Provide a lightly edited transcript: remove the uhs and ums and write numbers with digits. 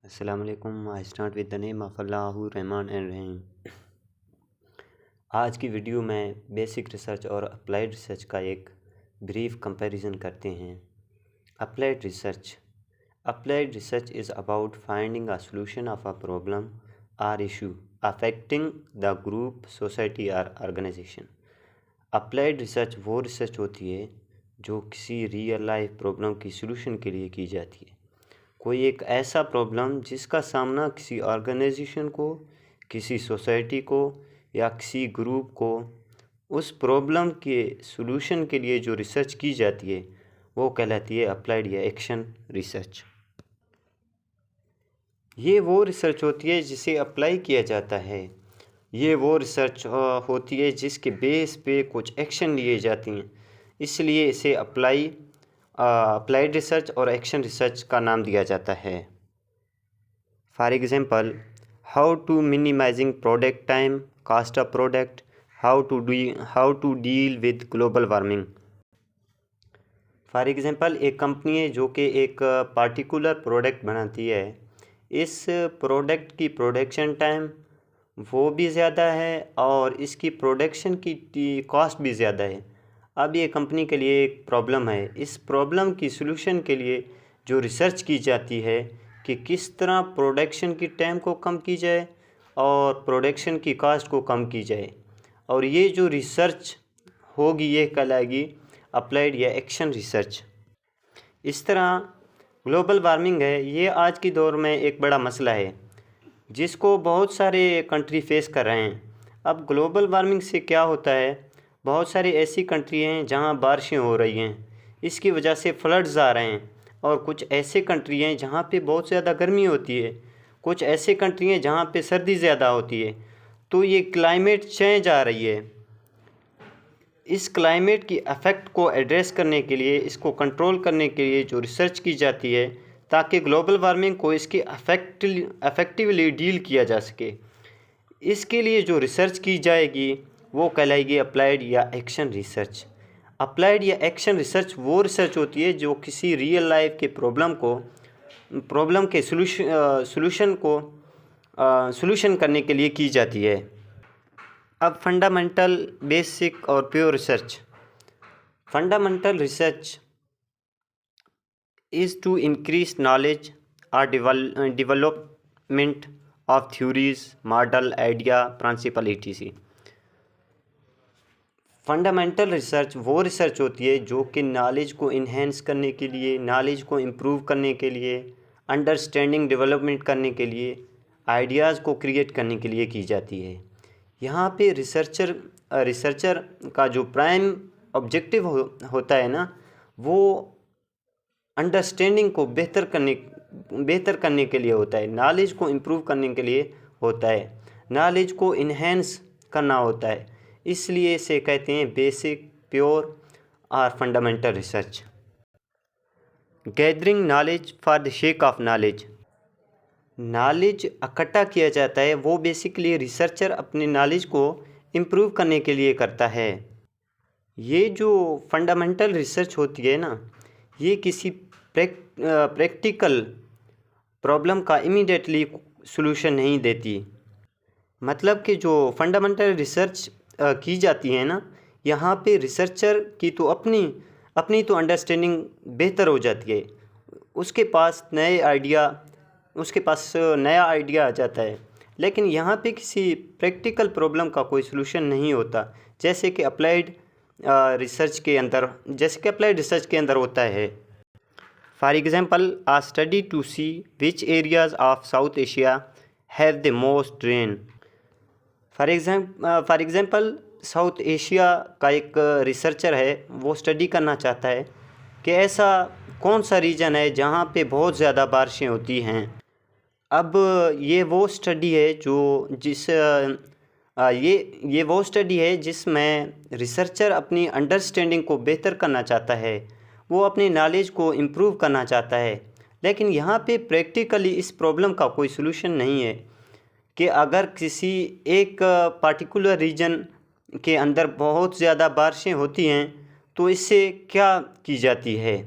अस्सलाम वालेकुम। I start with the name of अल्लाहु रहमान एंड रहीम। आज की वीडियो में बेसिक रिसर्च और अप्लाइड रिसर्च का एक ब्रीफ कंपैरिजन करते हैं। Applied research is about finding a solution of a problem और issue affecting the group, society और ऑर्गेनाइजेशन। अप्लाइड रिसर्च वो रिसर्च होती है जो किसी रियल लाइफ प्रॉब्लम की सॉल्यूशन के लिए की जाती है। कोई एक ऐसा प्रॉब्लम जिसका सामना किसी ऑर्गेनाइजेशन को, किसी सोसाइटी को या किसी ग्रुप को, उस प्रॉब्लम के सॉल्यूशन के लिए जो रिसर्च की जाती है वो कहलाती है अप्लाइड या एक्शन रिसर्च। ये वो रिसर्च होती है जिसे अप्लाई किया जाता है। ये वो रिसर्च होती है जिसके बेस पे कुछ एक्शन लिए जाती हैं, इसलिए इसे अप्लाइड रिसर्च और एक्शन रिसर्च का नाम दिया जाता है। For example, how to minimising product time, cost of product, how to deal with global warming. For example, एक कंपनी है जो कि एक पार्टिकुलर प्रोडक्ट बनाती है। इस प्रोडक्ट की प्रोडक्शन टाइम वो भी ज़्यादा है और इसकी प्रोडक्शन की कॉस्ट भी ज़्यादा है। अब ये कंपनी के लिए एक प्रॉब्लम है। इस प्रॉब्लम की सॉल्यूशन के लिए जो रिसर्च की जाती है कि किस तरह प्रोडक्शन की टाइम को कम की जाए और प्रोडक्शन की कॉस्ट को कम की जाए, और ये जो रिसर्च होगी ये कहलाएगी अप्लाइड या एक्शन रिसर्च। इस तरह ग्लोबल वार्मिंग है, ये आज के दौर में एक बड़ा मसला है जिसको बहुत सारे कंट्री फेस कर रहे हैं। अब ग्लोबल वार्मिंग से क्या होता है, बहुत सारी ऐसी कंट्री हैं जहां बारिशें हो रही हैं, इसकी वजह से फ्लड्स आ रहे हैं, और कुछ ऐसे कंट्री हैं जहां पे बहुत ज़्यादा गर्मी होती है, कुछ ऐसे कंट्री हैं जहां पे सर्दी ज़्यादा होती है। तो ये क्लाइमेट चेंज आ रही है। इस क्लाइमेट की अफेक्ट को एड्रेस करने के लिए, इसको कंट्रोल करने के लिए जो रिसर्च की जाती है ताकि ग्लोबल वार्मिंग को इसकी अफेक्टिवली डील किया जा सके, इसके लिए जो रिसर्च की जाएगी वो कहलाएगी अप्लाइड या एक्शन रिसर्च। अप्लाइड या एक्शन रिसर्च वो रिसर्च होती है जो किसी रियल लाइफ के प्रॉब्लम के सॉल्यूशन करने के लिए की जाती है। अब फंडामेंटल, बेसिक और pure research. Fundamental research is to increase knowledge or development of theories, model, idea, principle etc. Fundamental research वो रिसर्च होती है जो कि नॉलेज को इन्हेंस करने के लिए, नॉलेज को इम्प्रूव करने के लिए, अंडरस्टैंडिंग डेवलपमेंट करने के लिए, आइडियाज़ को क्रिएट करने के लिए की जाती है। यहाँ पे रिसर्चर का जो प्राइम ऑब्जेक्टिव होता है ना, वो अंडरस्टैंडिंग को बेहतर करने के लिए होता है, नॉलेज को इम्प्रूव करने के लिए होता है, नॉलेज को इन्हेंस करना होता है। इसलिए इसे कहते हैं बेसिक, प्योर और fundamental research. Gathering knowledge for the sake of knowledge. Knowledge इकट्ठा किया जाता है, वो बेसिकली रिसर्चर अपने नॉलेज को इम्प्रूव करने के लिए करता है। ये जो फंडामेंटल रिसर्च होती है ना, ये किसी प्रैक्टिकल प्रॉब्लम का इमीडिएटली सॉल्यूशन नहीं देती। मतलब कि जो फंडामेंटल रिसर्च की जाती है ना, यहाँ पे रिसर्चर की तो अपनी तो अंडरस्टैंडिंग बेहतर हो जाती है, उसके पास नया आइडिया आ जाता है। लेकिन यहाँ पे किसी प्रैक्टिकल प्रॉब्लम का कोई सॉल्यूशन नहीं होता, जैसे कि अप्लाइड रिसर्च के अंदर होता है। For example, a study to see which areas of South Asia have the most rain. For example, south Asia का एक रिसर्चर है, वो स्टडी करना चाहता है कि ऐसा कौन सा रीजन है जहाँ पे बहुत ज़्यादा बारिशें होती हैं। अब ये वो स्टडी है जिसमें रिसर्चर अपनी अंडरस्टैंडिंग को बेहतर करना चाहता है, वो अपने नॉलेज को इम्प्रूव करना चाहता है। लेकिन यहाँ पे प्रैक्टिकली इस प्रॉब्लम का कोई सॉल्यूशन नहीं है कि अगर किसी एक पार्टिकुलर रीजन के अंदर बहुत ज़्यादा बारिशें होती हैं तो इससे क्या की जाती है।